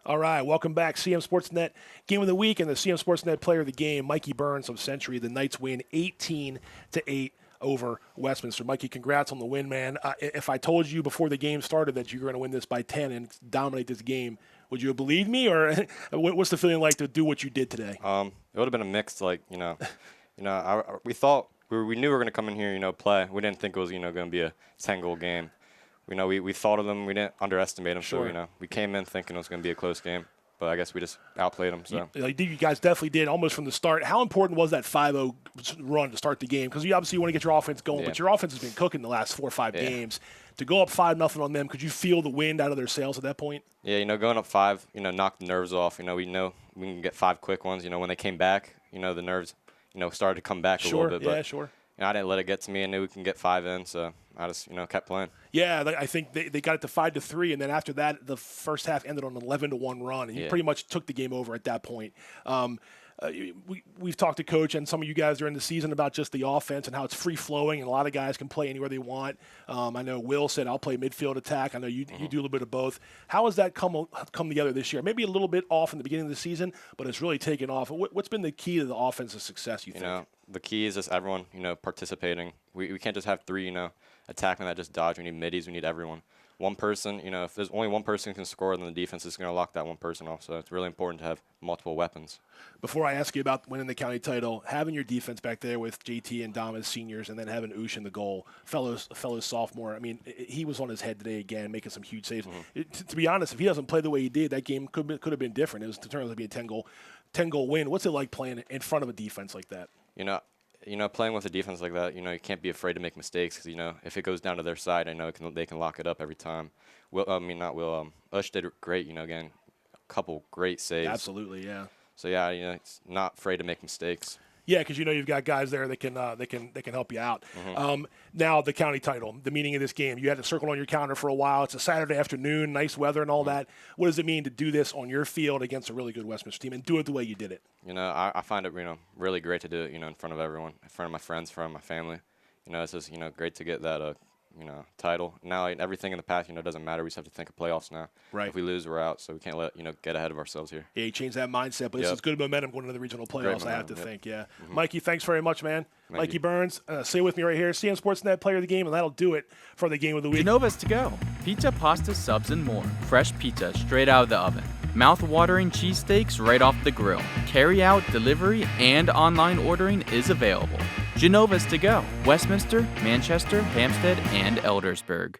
All right, welcome back. CMSportsNet Game of the Week and the CMSportsNet Player of the Game, Mikey Burns of Century. The Knights win 18-8 over Westminster. Mikey, congrats on the win, man. If I told you before the game started that you were going to win this by 10 and dominate this game, would you have believed me, or what's the feeling like to do what you did today? It would have been a mix, we thought we knew we were going to come in here, play. We didn't think it was, going to be a 10-goal game. We thought of them. We didn't underestimate them. Sure. So, we came in thinking it was going to be a close game. But I guess we just outplayed them. So. You guys definitely did almost from the start. How important was that 5-0 run to start the game? Because you obviously want to get your offense going, but your offense has been cooking the last 4 or 5 games. To go up 5-0 on them, could you feel the wind out of their sails at that point? Yeah, going up 5, knocked the nerves off. We know we can get 5 quick ones. When they came back, the nerves, started to come back a little bit. But, sure. I didn't let it get to me. I knew we can get 5 in, so I just, kept playing. Yeah, I think they got it to 5-3, and then after that, the first half ended on an 11-1 run, and you pretty much took the game over at that point. We've talked to Coach and some of you guys during the season about just the offense and how it's free-flowing, and a lot of guys can play anywhere they want. I know Will said, I'll play midfield attack. I know you do a little bit of both. How has that come together this year? Maybe a little bit off in the beginning of the season, but it's really taken off. What's been the key to the offensive success, you think? The key is just everyone, participating. We can't just have 3, attacking that just dodge. We need middies. We need everyone. One person, if there's only one person who can score, then the defense is going to lock that one person off. So it's really important to have multiple weapons. Before I ask you about winning the county title, having your defense back there with JT and Dom as seniors, and then having Oosh in the goal, fellow sophomore. I mean, he was on his head today again, making some huge saves. To be honest, if he doesn't play the way he did, that game could have been different. It was turned out to be a 10-goal win. What's it like playing in front of a defense like that? Playing with a defense like that, you can't be afraid to make mistakes because, if it goes down to their side, I know they can lock it up every time. Ush did great, again, a couple great saves. Absolutely, yeah. So, it's not afraid to make mistakes. Yeah, because you've got guys there that can help you out. Now the county title, the meaning of this game. You had to circle on your calendar for a while. It's a Saturday afternoon, nice weather and all that. What does it mean to do this on your field against a really good Westminster team and do it the way you did it? I find it really great to do it in front of everyone, in front of my friends, in front of my family. It's just great to get that title. Now everything in the past doesn't matter. We just have to think of playoffs now. Right. If we lose, we're out. So we can't let get ahead of ourselves here. Yeah, you change that mindset, but this is good momentum going into the regional playoffs. I have to think. Yeah. Mikey, thanks very much, man. Mikey Burns, stay with me right here. CM Sportsnet Player of the Game, and that'll do it for the Game of the Week. Genova's to go. Pizza, pasta, subs, and more. Fresh pizza straight out of the oven. Mouth-watering cheesesteaks right off the grill. Carry-out, delivery, and online ordering is available. Genova's to go. Westminster, Manchester, Hampstead, and Eldersburg.